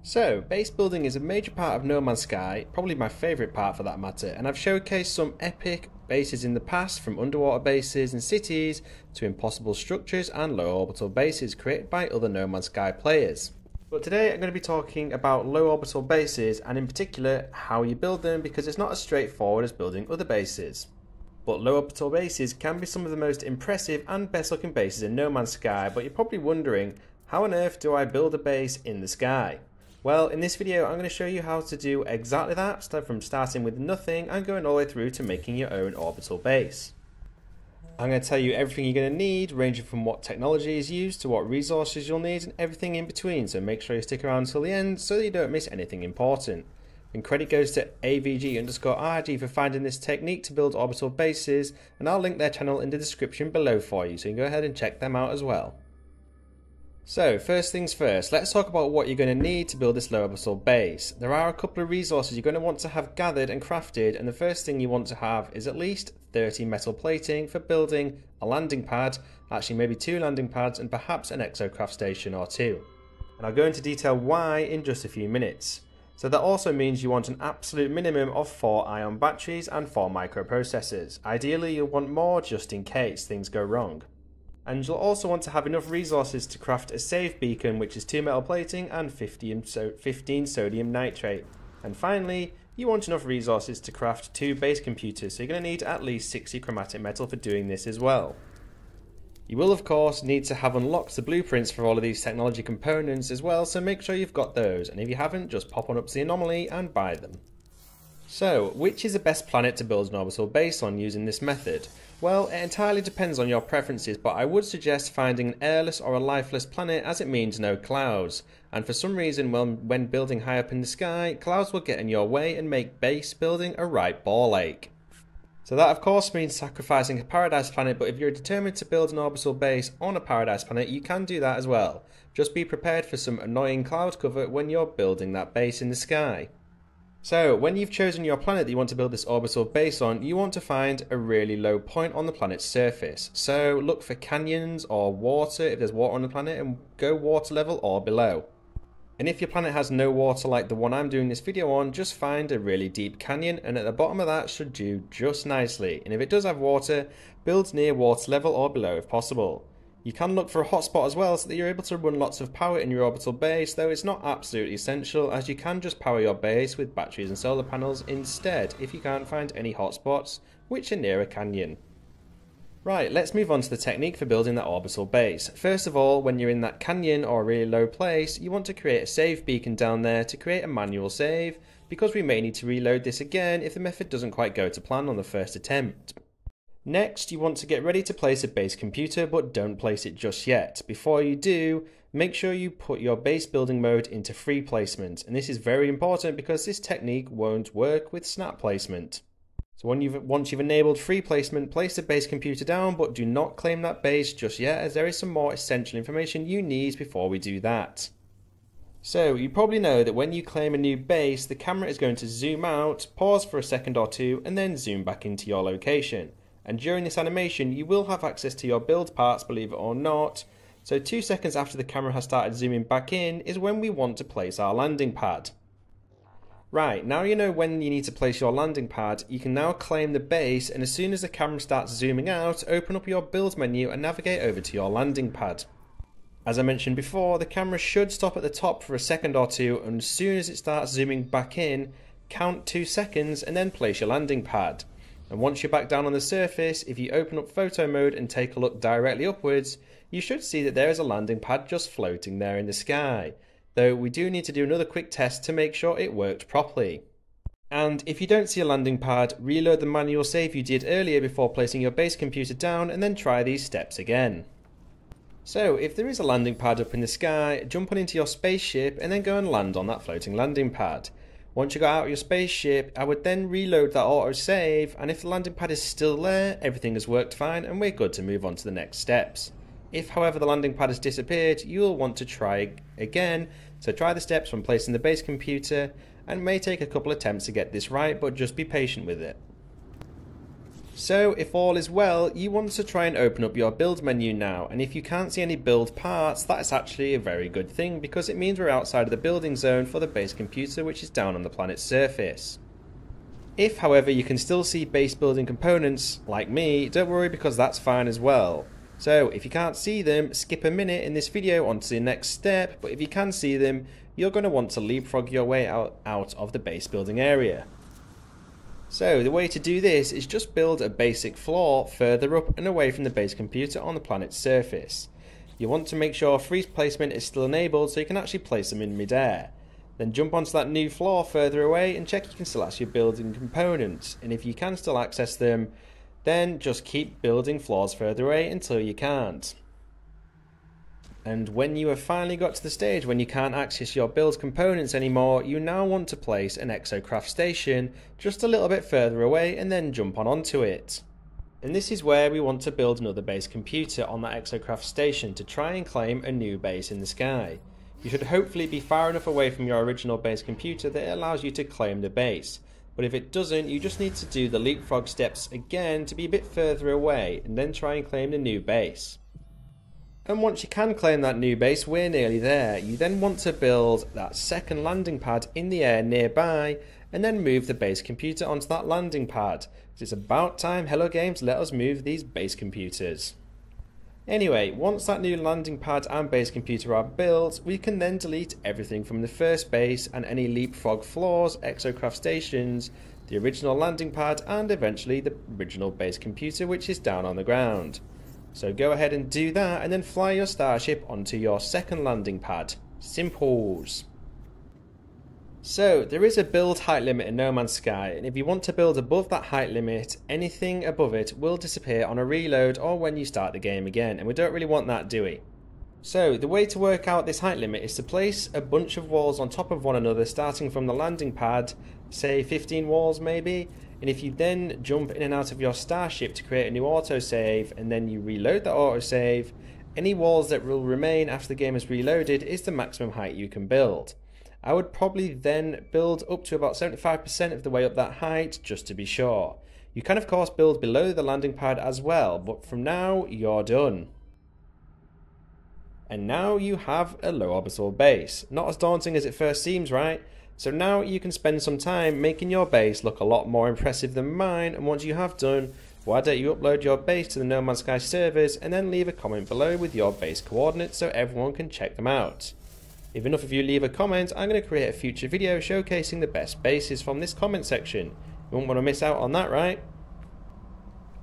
So, base building is a major part of No Man's Sky, probably my favourite part for that matter, and I've showcased some epic bases in the past, from underwater bases and cities to impossible structures and low orbital bases created by other No Man's Sky players. But today I'm going to be talking about low orbital bases, and in particular how you build them, because it's not as straightforward as building other bases. But low orbital bases can be some of the most impressive and best looking bases in No Man's Sky, but you're probably wondering, how on earth do I build a base in the sky? Well, in this video I'm going to show you how to do exactly that, from starting with nothing and going all the way through to making your own orbital base. I'm going to tell you everything you're going to need, ranging from what technology is used to what resources you'll need and everything in between, so make sure you stick around until the end so that you don't miss anything important. And credit goes to AVG_RG for finding this technique to build orbital bases, and I'll link their channel in the description below for you, so you can go ahead and check them out as well. So, first things first, let's talk about what you're going to need to build this low orbital base. There are a couple of resources you're going to want to have gathered and crafted, and the first thing you want to have is at least 30 metal plating for building a landing pad, actually maybe 2 landing pads and perhaps an exocraft station or 2. And I'll go into detail why in just a few minutes. So that also means you want an absolute minimum of 4 ion batteries and 4 microprocessors. Ideally you'll want more just in case things go wrong. And you'll also want to have enough resources to craft a save beacon, which is 2 metal plating and 15 sodium nitrate. And finally, you want enough resources to craft 2 base computers, so you're going to need at least 60 chromatic metal for doing this as well. You will of course need to have unlocked the blueprints for all of these technology components as well, so make sure you've got those, and if you haven't, just pop on up to the anomaly and buy them. So, which is the best planet to build an orbital base on using this method? Well, it entirely depends on your preferences, but I would suggest finding an airless or a lifeless planet, as it means no clouds. And for some reason, when building high up in the sky, clouds will get in your way and make base building a right ball ache. So that of course means sacrificing a paradise planet, but if you're determined to build an orbital base on a paradise planet, you can do that as well. Just be prepared for some annoying cloud cover when you're building that base in the sky. So, when you've chosen your planet that you want to build this orbital base on, you want to find a really low point on the planet's surface. So, look for canyons or water if there's water on the planet, and go water level or below. And if your planet has no water like the one I'm doing this video on, just find a really deep canyon, and at the bottom of that should do just nicely. And if it does have water, build near water level or below if possible. You can look for a hotspot as well so that you're able to run lots of power in your orbital base, though it's not absolutely essential, as you can just power your base with batteries and solar panels instead if you can't find any hotspots which are near a canyon. Right, let's move on to the technique for building that orbital base. First of all, when you're in that canyon or a really low place, you want to create a save beacon down there to create a manual save, because we may need to reload this again if the method doesn't quite go to plan on the first attempt. Next, you want to get ready to place a base computer, but don't place it just yet. Before you do, make sure you put your base building mode into free placement, and this is very important because this technique won't work with snap placement. So once you've enabled free placement, place the base computer down, but do not claim that base just yet, as there is some more essential information you need before we do that. So, you probably know that when you claim a new base, the camera is going to zoom out, pause for a second or two, and then zoom back into your location. And during this animation, you will have access to your build parts, believe it or not. So 2 seconds after the camera has started zooming back in is when we want to place our landing pad. Right, now you know when you need to place your landing pad, you can now claim the base, and as soon as the camera starts zooming out, open up your build menu and navigate over to your landing pad. As I mentioned before, the camera should stop at the top for a second or two, and as soon as it starts zooming back in, count 2 seconds and then place your landing pad. And once you're back down on the surface, if you open up photo mode and take a look directly upwards, you should see that there is a landing pad just floating there in the sky. Though we do need to do another quick test to make sure it worked properly. And if you don't see a landing pad, reload the manual save you did earlier before placing your base computer down, and then try these steps again. So if there is a landing pad up in the sky, jump on into your spaceship and then go and land on that floating landing pad. Once you got out of your spaceship, I would then reload that autosave, and if the landing pad is still there, everything has worked fine and we're good to move on to the next steps. If however the landing pad has disappeared, you'll want to try again, so try the steps from placing the base computer, and it may take a couple attempts to get this right, but just be patient with it. So if all is well, you want to try and open up your build menu now, and if you can't see any build parts, that's actually a very good thing because it means we're outside of the building zone for the base computer, which is down on the planet's surface. If, however, you can still see base building components, like me, don't worry because that's fine as well. So if you can't see them, skip a minute in this video on to the next step, but if you can see them, you're going to want to leapfrog your way out of the base building area. So the way to do this is just build a basic floor further up and away from the base computer on the planet's surface. You want to make sure freeze placement is still enabled so you can actually place them in midair. Then jump onto that new floor further away and check you can still access your building components, and if you can still access them, then just keep building floors further away until you can't. And when you have finally got to the stage when you can't access your build components anymore, you now want to place an exocraft station just a little bit further away and then jump onto it. And this is where we want to build another base computer on that exocraft station to try and claim a new base in the sky. You should hopefully be far enough away from your original base computer that it allows you to claim the base. But if it doesn't, you just need to do the leapfrog steps again to be a bit further away and then try and claim the new base. And once you can claim that new base, we're nearly there. You then want to build that second landing pad in the air nearby and then move the base computer onto that landing pad. It's about time Hello Games let us move these base computers. Anyway, once that new landing pad and base computer are built, we can then delete everything from the first base and any leapfrog floors, exocraft stations, the original landing pad and eventually the original base computer which is down on the ground. So go ahead and do that and then fly your starship onto your second landing pad. Simples. So there is a build height limit in No Man's Sky, and if you want to build above that height limit, anything above it will disappear on a reload or when you start the game again, and we don't really want that, do we? So the way to work out this height limit is to place a bunch of walls on top of one another starting from the landing pad, say 15 walls maybe, and if you then jump in and out of your starship to create a new autosave and then you reload that autosave, any walls that will remain after the game is reloaded is the maximum height you can build. I would probably then build up to about 75% of the way up that height just to be sure. You can of course build below the landing pad as well, but from now you're done. And now you have a low orbital base. Not as daunting as it first seems, right? So now you can spend some time making your base look a lot more impressive than mine, and once you have done, why don't you upload your base to the No Man's Sky servers and then leave a comment below with your base coordinates so everyone can check them out. If enough of you leave a comment, I'm going to create a future video showcasing the best bases from this comment section. You won't want to miss out on that, right?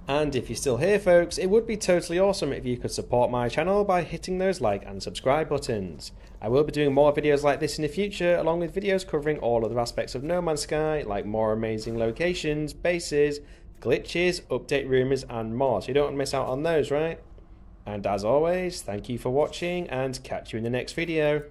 And if you're still here folks, it would be totally awesome if you could support my channel by hitting those like and subscribe buttons. I will be doing more videos like this in the future, along with videos covering all other aspects of No Man's Sky, like more amazing locations, bases, glitches, update rumours and more, so you don't want to miss out on those, right? And as always, thank you for watching and catch you in the next video.